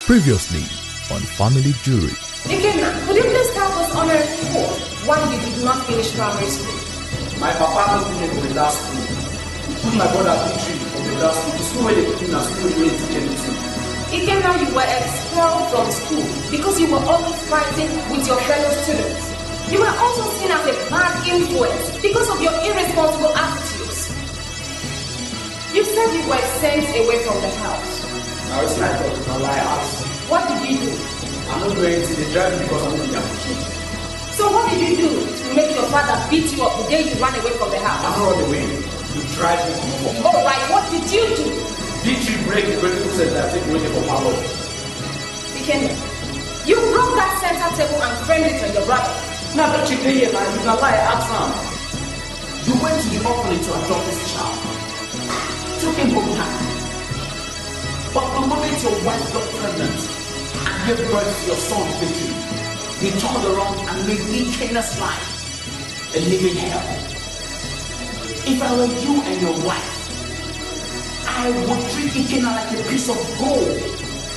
Previously on Family Jury. Ikenna, could you please tell us on a report why you did not finish primary school? My papa took me to the last school. He put my brother Victory from the last school. The school where they put in a school where they teach anything. Ikenna, you were expelled from school because you were always fighting with your fellow students. You were also seen as a bad influence because of your irresponsible attitudes. You said you were sent away from the house. Now it's not a lie. What did you do? I'm not going to the drive because I'm not going to. So what did you do to make your father beat you up the day you ran away from the house? I'm not away. You drive me home. Alright, what did you do? Victory break the breakfast set that I take away from my Lord. Ikenna, you broke that center table and framed it on your brother. Now that you're here, man, you can lie, ask him. You went to the orphanage to adopt this child. Took him home time. But the moment your wife got pregnant and gave birth to your son, Victory, he turned around and made Ikenna's life a living hell. If I were you and your wife, I would treat Ikenna like a piece of gold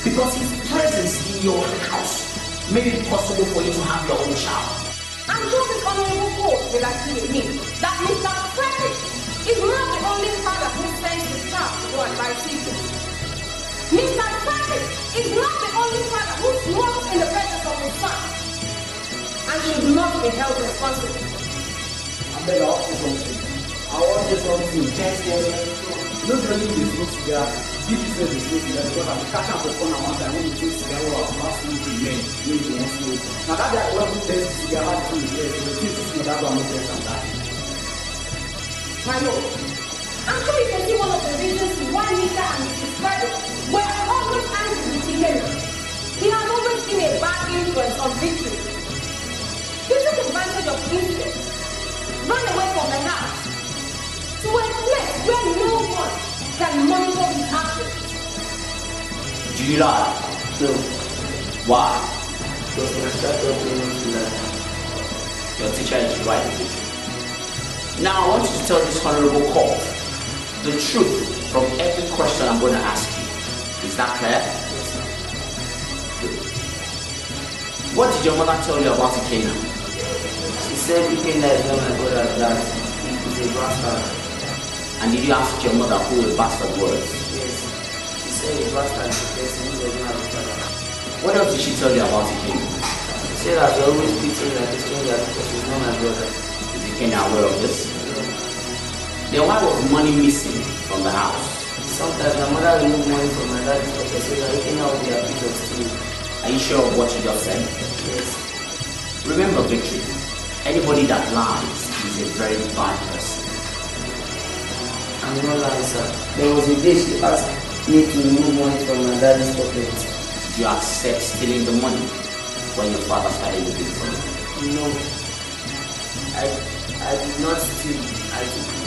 because his presence in your house made it possible for you to have your own child. And just this honorable court will agree with me that Mr. Frederick is not the only father who sends his child to go and buy seafood. Mr. Frederick is not the only father who smokes in the presence of his son and should not be held responsible. I'm better off for something. I want to something. Don't really be supposed to get deep said this cigar because I'm catching up on one time when you take cigar or last week in May when you want to. Now that they are going to test cigar how to do it, the kids is not going to test on that. My lord, I'm sure you can see one of the reasons why Mr. and Mrs. Frederick were always angry with Ikenna. He has always been a bad influence on Victory. He took advantage of incidents, ran away from the house, to a place where no one can monitor his actions. Do you lie? No. Why? Because my child told me not to lie. Your teacher is right. Now I want you to tell this honorable court the truth from every question I'm going to ask you. Is that clear? Yes, sir. Good. What did your mother tell you about Ikenna? She said Ikenna is not my brother, that he is a bastard. And did you ask your mother who a bastard was? Yes. She said a bastard is the person who doesn't have a father. What else did she tell you about Ikenna? She said that she always treats him like a stranger because he's not my brother. Is Ikenna aware of this? No. Then why was money missing from the house? Sometimes my mother removed money from my dad's pocket so that Ikenna will be a bit of steal. Are you sure of what you just said? Yes. Remember, Victory, anybody that lies is a very bad person. I'm not lying, sir. There was a day she asked me to remove money from my dad's pocket. Did you accept stealing the money when your father started looking for you? No. I did not steal. I took it.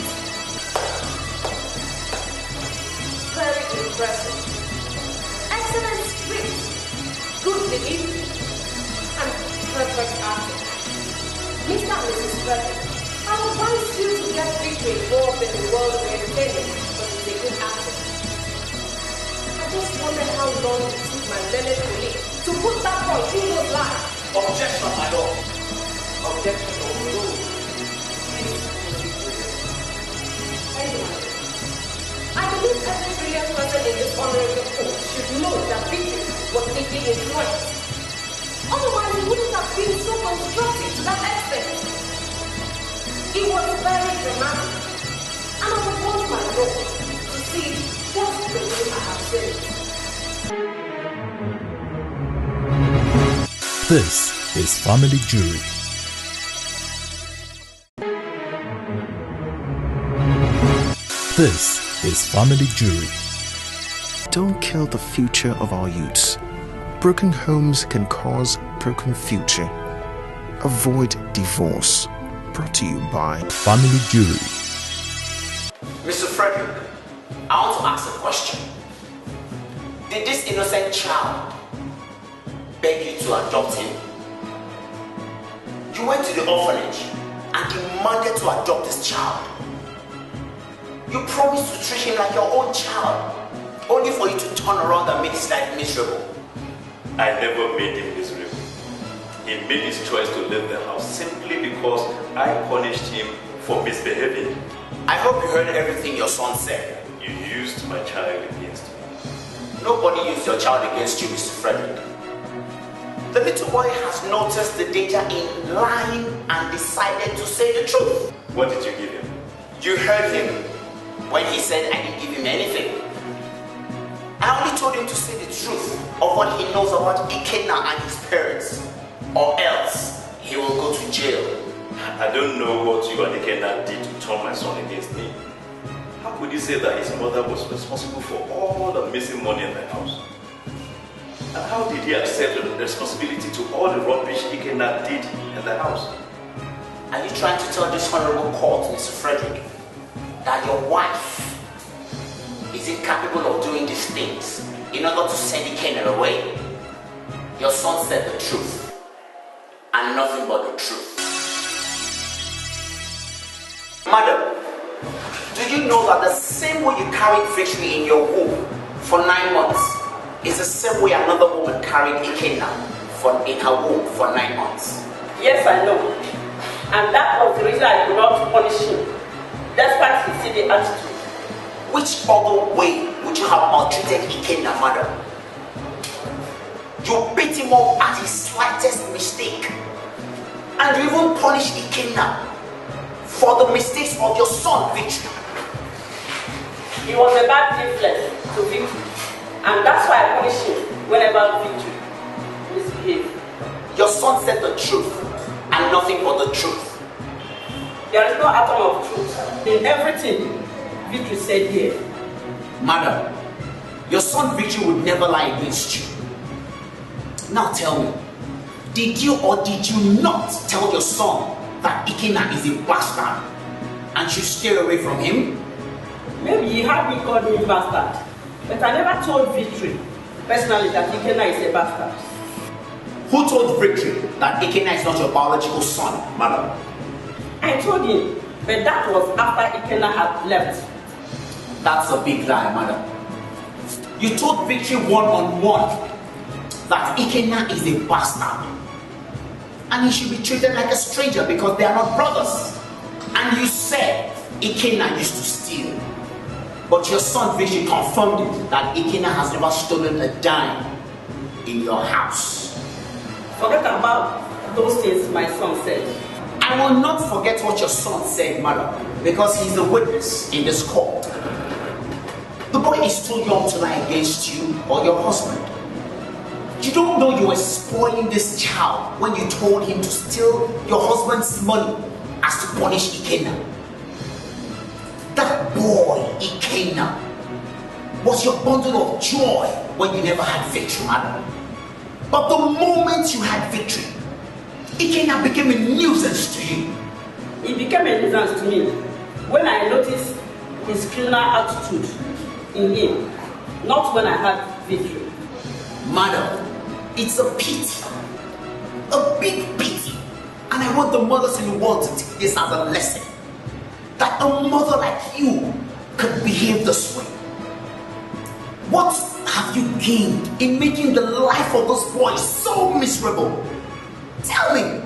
Very impressive. Excellent speech, good delivery, and perfect acting. Mr. and Mrs. Frederick, I would advise you to get Victory involved in the world of entertainment because it's a good actor. I just wonder how long it took my learned colleague to put that boy through those lines. Objection, my lord. Objection, overruled. Anyway, I believe every brilliant person in this honorable court should know that Victory was deeply influenced. Otherwise, he wouldn't have been so constructive to that extent. It was very dramatic, and I would want my Lord to see it just the way I have said it. This is Family Jury. This is Family Jury. Don't kill the future of our youths. Broken homes can cause broken future. Avoid divorce. Brought to you by Family Jury. Mr. Frederick, I want to ask a question. Did this innocent child beg you to adopt him? You went to the orphanage and demanded to adopt this child. You promised to treat him like your own child, only for you to turn around and make his life miserable. I never made him miserable. He made his choice to leave the house simply because I punished him for misbehaving. I hope you heard everything your son said. You used my child against me. Nobody used your child against you, Mr. Frederick. The little boy has noticed the danger in lying and decided to say the truth. What did you give him? You heard him when he said I didn't give him anything. I only told him to say the truth of what he knows about Ikenna and his parents, or else he will go to jail. I don't know what you and Ikenna did to turn my son against me. How could you say that his mother was responsible for all the missing money in the house? And how did he accept the responsibility to all the rubbish Ikenna did in the house? Are you trying to tell this honorable court, Mr. Frederick, that your wife is incapable of doing these things in order to send Ikenna away? Your son said the truth, and nothing but the truth. Madam, do you know that the same way you carried victory in your womb for 9 months is the same way another woman carried Ikenna in her womb for 9 months? Yes, I know. And that was the reason I could not punish him, despite his silly attitude. Which other way would you have maltreated Ikenna, madam? You beat him up at his slightest mistake. And you even punish Ikenna for the mistakes of your son, Victory. He was a bad influence to Victory. And that's why I punish him whenever Victory misbehaves. Your son said the truth, and nothing but the truth. There is no atom of truth in everything Victory said here. Madam, your son Victory would never lie against you. Now tell me, did you or did you not tell your son that Ikenna is a bastard and should stay away from him? Maybe he had me call me bastard, but I never told Victory personally that Ikenna is a bastard. Who told Victory that Ikenna is not your biological son, madam? I told him, but that was after Ikenna had left. That's a big lie, madam. You told Victory one-on-one that Ikenna is a bastard and he should be treated like a stranger because they are not brothers. And you said Ikenna used to steal, but your son Victory confirmed it that Ikenna has never stolen a dime in your house. Forget about those things my son said. I will not forget what your son said, madam, because he's the witness in this court. The boy is too young to lie against you or your husband. You don't know you were spoiling this child when you told him to steal your husband's money as to punish Ikenna. That boy, Ikenna, was your bundle of joy when you never had victory, madam. But the moment you had victory, Ikenna became a nuisance to you. He became a nuisance to me when I noticed his criminal attitude in him, not when I had victory. Madam, it's a pity, a big pity, and I want the mothers in the world to take this as a lesson, that a mother like you could behave this way. What have you gained in making the life of this boy so miserable? Tell me,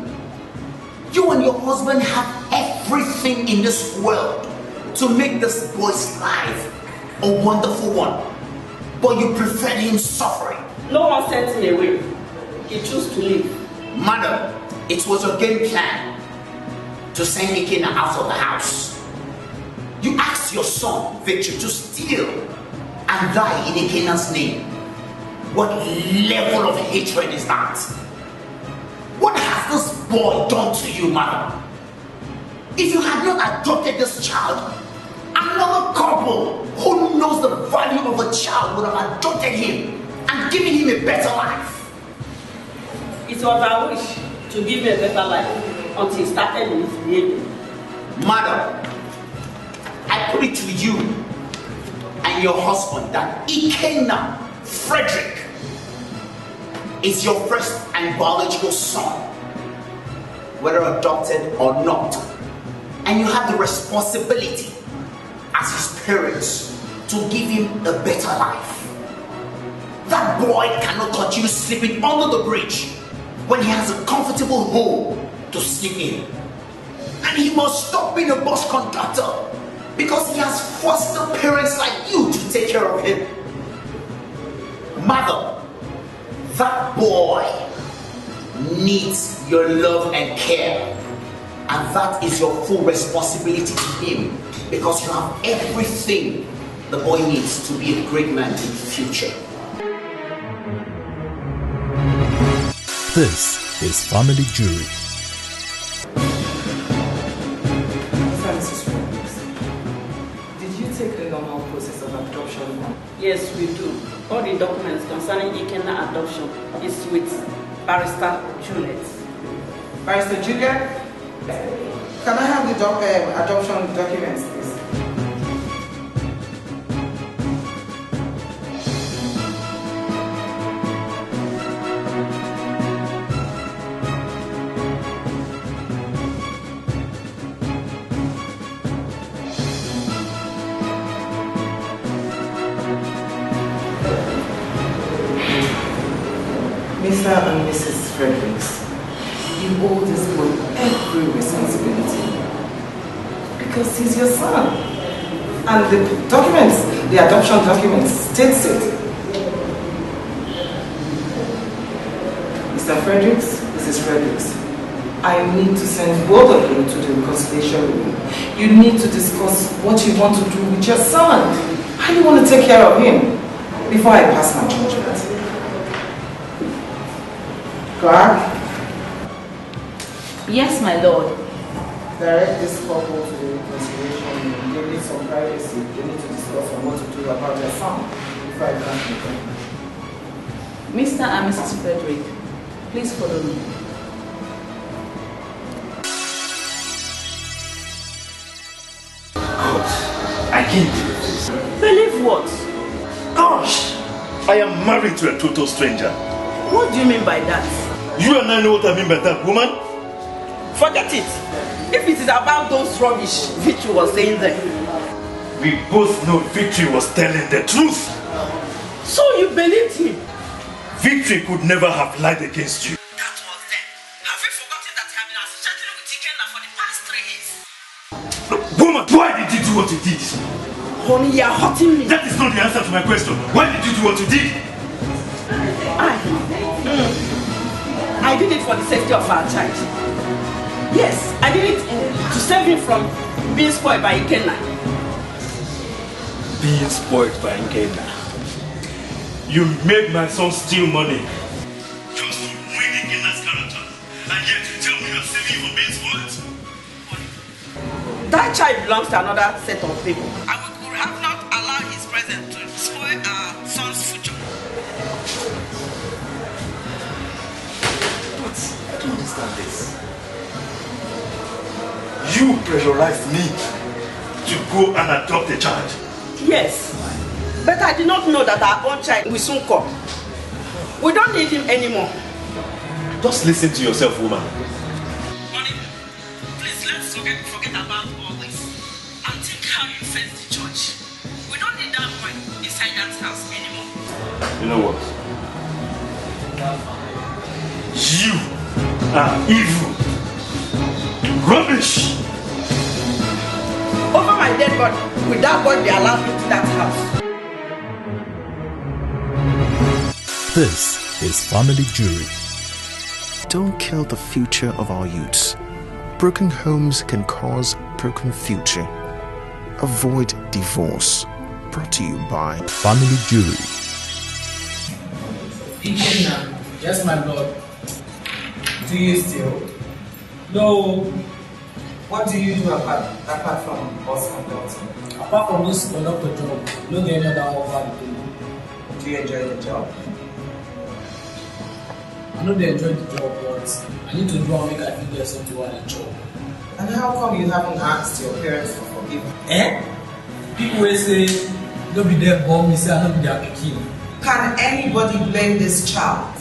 you and your husband have everything in this world to make this boy's life a wonderful one, but you preferred him suffering. No one sent him away. He chose to leave. Madam, it was your game plan to send Ikenna out of the house. You asked your son, Victor, to steal and die in Ikenna's name. What level of hatred is that? What has this boy done to you, madam? If you had not adopted this child, another couple who knows the value of a child would have adopted him and given him a better life. It was our wish to give him a better life until he started misbehaving. Madam, I put it to you and your husband that Ikenna Frederick is your first and biological son, whether adopted or not, and you have the responsibility as his parents to give him a better life. That That boy cannot continue sleeping under the bridge when he has a comfortable home to sleep in. And he must stop being a bus conductor because he has foster parents like you to take care of him. Mother, that boy needs your love and care, and that is your full responsibility to him because you have everything the boy needs to be a great man in the future. This is Family Jury. Did you take the normal process of adoption? Yes, we do. All the documents concerning Ikenna adoption is with Barrister Juliet. Barrister Juliet, can I have the adoption documents, please? Mr. and Mrs. Fredericks, you owe this boy every responsibility because he's your son. And the documents, the adoption documents, states it. Mr. Fredericks, Mrs. Fredericks, I need to send both of you to the reconciliation room. You need to discuss what you want to do with your son. How you want to take care of him before I pass my judgment. Clark? Yes, my lord. Direct this couple to the reconciliation room. They need some privacy. They need to discuss on what to do about their son before I pass my judgment. Mr. and Mrs. Frederick, please follow me. God, I can't believe this. Believe what? Gosh, I am married to a total stranger. What do you mean by that? You and I know what I mean by that, woman. Forget it. If it is about those rubbish Victory was saying there. We both know Victory was telling the truth. So you believed him? Victory could never have lied against you. That was then. Have you forgotten that you have been associated with Ikenna for the past 3 years? Look, woman, why did you do what you did? Honey, you are hurting me. That is not the answer to my question. Why did you do what you did? I did it for the safety of our child. Yes, I did it to save him from being spoiled by Ikenna. Being spoiled by Ikenna. You made my son steal money just to ruin Ikenna's character, and yet you tell me you're saving him from being spoiled? That child belongs to another set of people. I would have not allowed his presence to spoil our son's future. But I don't understand this. You pressurized me to go and adopt a child. Yes, but I did not know that our own child will soon come. We don't need him anymore. Just listen to yourself, woman. Honey, please let's forget about all this and think how you face the church. We don't need that boy inside that house anymore. You know what? You are evil. Rubbish. Over my dead body, will that boy be allowed into that house? This is Family Jury. Don't kill the future of our youths. Broken homes can cause broken future. Avoid divorce. Brought to you by Family Jury. Ikenna, yes my lord. Do you still? No, What do you do apart from bus conducting? apart from this conductor job, no get any other offer to do. Do you enjoy the job? I know they enjoy the job, but I need to do and make I feel there's something while I job. And how come you haven't asked your parents for forgiveness? People will say, don't be their bomb, me say I don't be their pikin. Can anybody blame this child?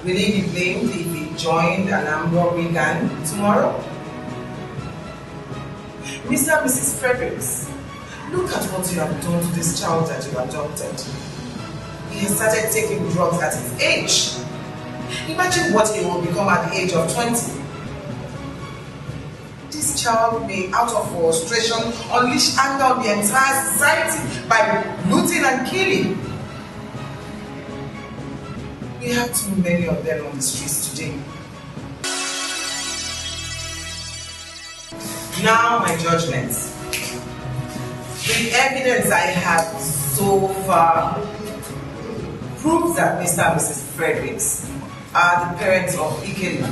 Will he be blamed if he joined an armed robbery gang tomorrow? Mr. and Mrs. Fredericks, look at what you have done to this child that you adopted. he has started taking drugs at his age. Imagine what he will become at the age of 20. This child may, out of frustration, unleash anger on the entire society by looting and killing. We have too many of them on the streets today. Now my judgment. The evidence I have so far proves that Mr. and Mrs. Fredericks are the parents of Ikenna.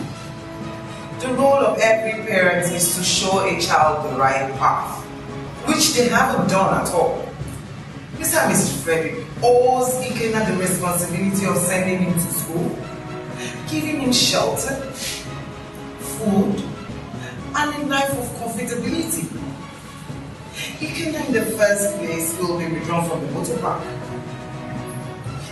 The role of every parent is to show a child the right path, which they haven't done at all. Mr. and Mrs. Frederick owes Ikenna the responsibility of sending him to school, giving him shelter, food, and a life of comfortability. Ikenna in the first place will be withdrawn from the motor park.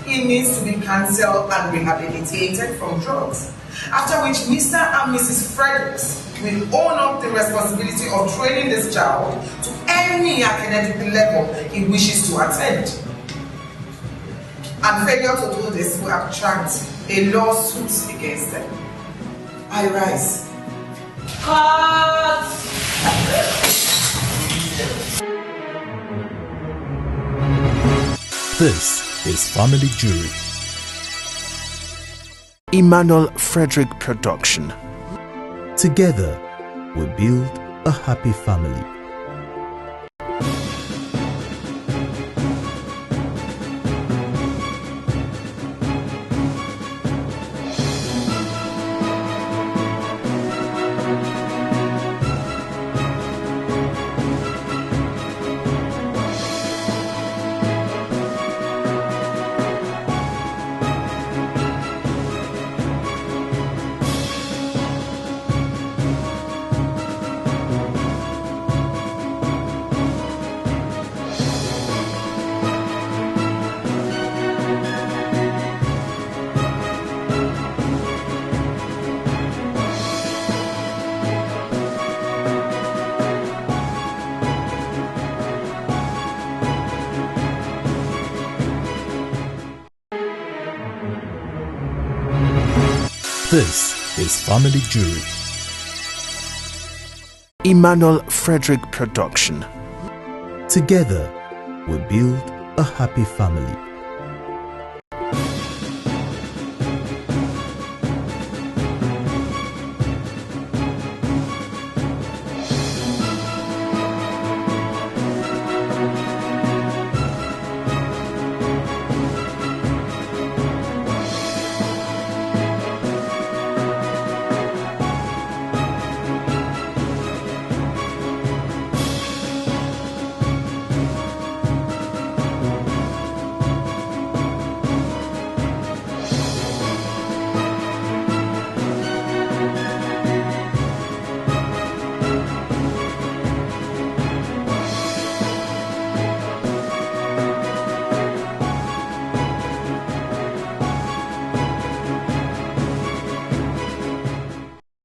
He needs to be cancelled and rehabilitated from drugs, after which Mr. and Mrs. Fredericks will own up the responsibility of training this child to any academic level he wishes to attend. And failure to do this will attract a lawsuit against them. I rise. Cut! This is Family Jury. Emmanuel Frederick Production. Together, we build a happy family. This is Family Jury. Emmanuel Frederick Production. Together, we build a happy family.